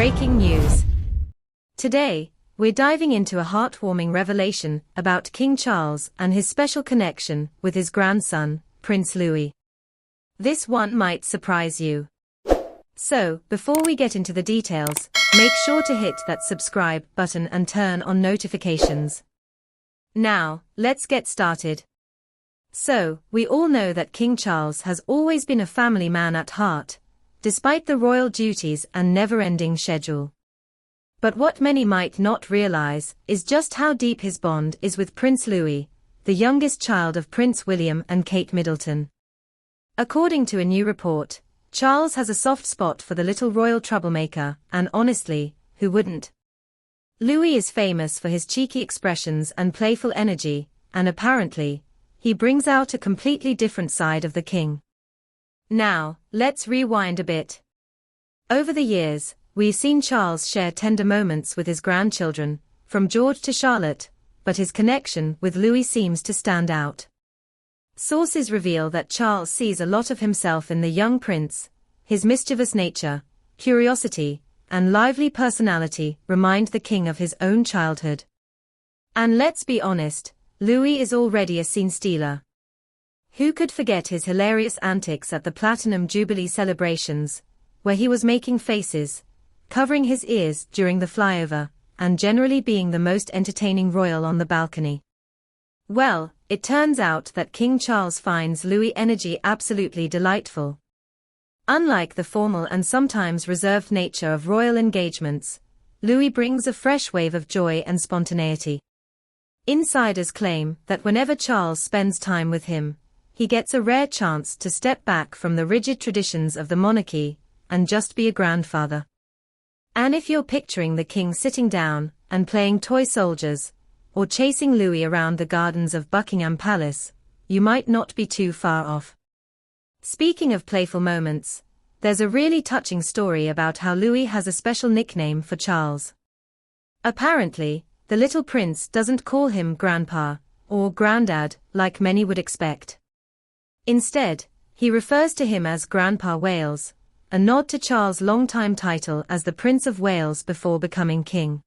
breaking news. Today, we're diving into a heartwarming revelation about King Charles and his special connection with his grandson, Prince Louis. This one might surprise you. So, before we get into the details, make sure to hit that subscribe button and turn on notifications. Now, let's get started. So, we all know that King Charles has always been a family man at heart, despite the royal duties and never-ending schedule. But what many might not realize is just how deep his bond is with Prince Louis, the youngest child of Prince William and Kate Middleton. According to a new report, Charles has a soft spot for the little royal troublemaker, and honestly, who wouldn't? Louis is famous for his cheeky expressions and playful energy, and apparently, he brings out a completely different side of the king. Now, let's rewind a bit. Over the years, we've seen Charles share tender moments with his grandchildren, from George to Charlotte, but his connection with Louis seems to stand out. Sources reveal that Charles sees a lot of himself in the young prince. His mischievous nature, curiosity, and lively personality remind the king of his own childhood. And let's be honest, Louis is already a scene stealer. Who could forget his hilarious antics at the Platinum Jubilee celebrations, where he was making faces, covering his ears during the flyover, and generally being the most entertaining royal on the balcony? Well, it turns out that King Charles finds Louis' energy absolutely delightful. Unlike the formal and sometimes reserved nature of royal engagements, Louis brings a fresh wave of joy and spontaneity. Insiders claim that whenever Charles spends time with him, he gets a rare chance to step back from the rigid traditions of the monarchy and just be a grandfather. And if you're picturing the king sitting down and playing toy soldiers, or chasing Louis around the gardens of Buckingham Palace, you might not be too far off. Speaking of playful moments, there's a really touching story about how Louis has a special nickname for Charles. Apparently, the little prince doesn't call him Grandpa or Grandad like many would expect. Instead, he refers to him as Grandpa Wales, a nod to Charles' longtime title as the Prince of Wales before becoming king.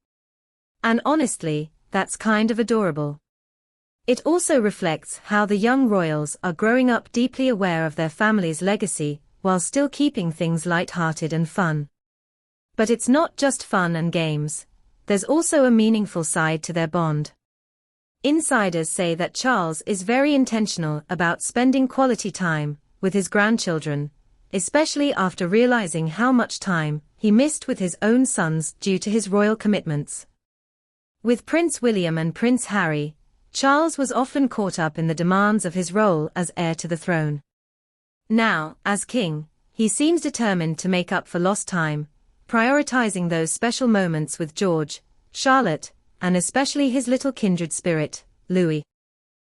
And honestly, that's kind of adorable. It also reflects how the young royals are growing up deeply aware of their family's legacy, while still keeping things light-hearted and fun. But it's not just fun and games, there's also a meaningful side to their bond. Insiders say that Charles is very intentional about spending quality time with his grandchildren, especially after realizing how much time he missed with his own sons due to his royal commitments. With Prince William and Prince Harry, Charles was often caught up in the demands of his role as heir to the throne. Now, as king, he seems determined to make up for lost time, prioritizing those special moments with George, Charlotte, and especially his little kindred spirit, Louis.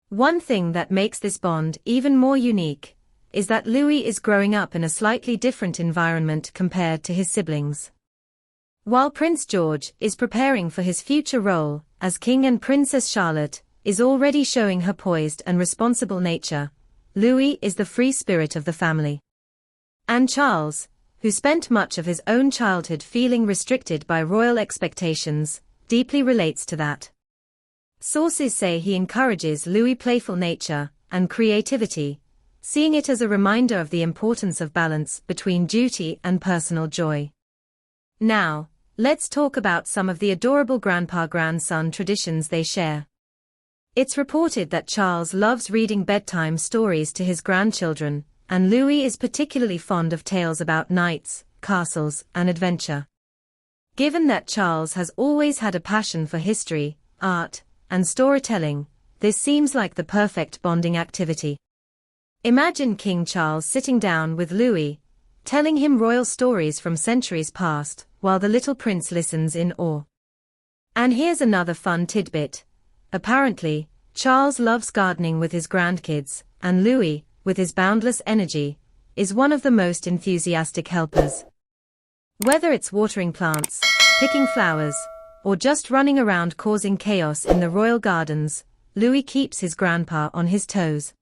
One thing that makes this bond even more unique is that Louis is growing up in a slightly different environment compared to his siblings. While Prince George is preparing for his future role as king and Princess Charlotte is already showing her poised and responsible nature, Louis is the free spirit of the family. And Charles, who spent much of his own childhood feeling restricted by royal expectations, deeply relates to that. Sources say he encourages Louis' playful nature and creativity, seeing it as a reminder of the importance of balance between duty and personal joy. Now, let's talk about some of the adorable grandpa-grandson traditions they share. It's reported that Charles loves reading bedtime stories to his grandchildren, and Louis is particularly fond of tales about knights, castles, and adventure. Given that Charles has always had a passion for history, art, and storytelling, this seems like the perfect bonding activity. Imagine King Charles sitting down with Louis, telling him royal stories from centuries past, while the little prince listens in awe. And here's another fun tidbit. Apparently, Charles loves gardening with his grandkids, and Louis, with his boundless energy, is one of the most enthusiastic helpers. Whether it's watering plants, picking flowers, or just running around causing chaos in the royal gardens, Louis keeps his grandpa on his toes.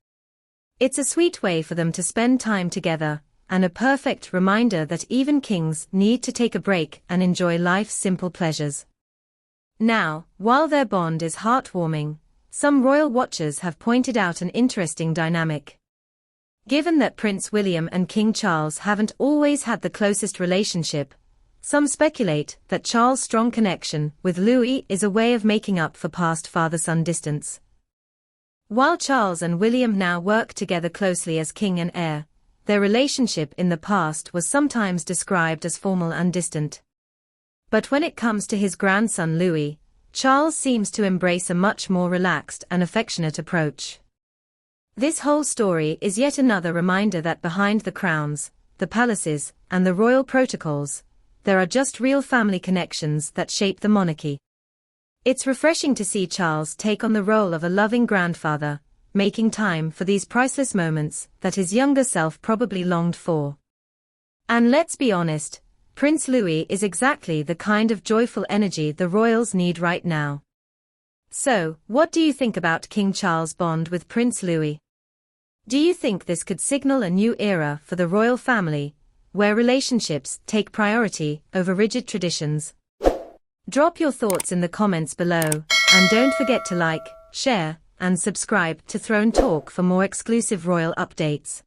It's a sweet way for them to spend time together, and a perfect reminder that even kings need to take a break and enjoy life's simple pleasures. Now, while their bond is heartwarming, some royal watchers have pointed out an interesting dynamic. Given that Prince William and King Charles haven't always had the closest relationship, some speculate that Charles' strong connection with Louis is a way of making up for past father-son distance. While Charles and William now work together closely as king and heir, their relationship in the past was sometimes described as formal and distant. But when it comes to his grandson Louis, Charles seems to embrace a much more relaxed and affectionate approach. This whole story is yet another reminder that behind the crowns, the palaces, and the royal protocols, there are just real family connections that shape the monarchy. It's refreshing to see Charles take on the role of a loving grandfather, making time for these priceless moments that his younger self probably longed for. And let's be honest, Prince Louis is exactly the kind of joyful energy the royals need right now. So, what do you think about King Charles' bond with Prince Louis? Do you think this could signal a new era for the royal family, where relationships take priority over rigid traditions? Drop your thoughts in the comments below, and don't forget to like, share, and subscribe to Throne Talk for more exclusive royal updates.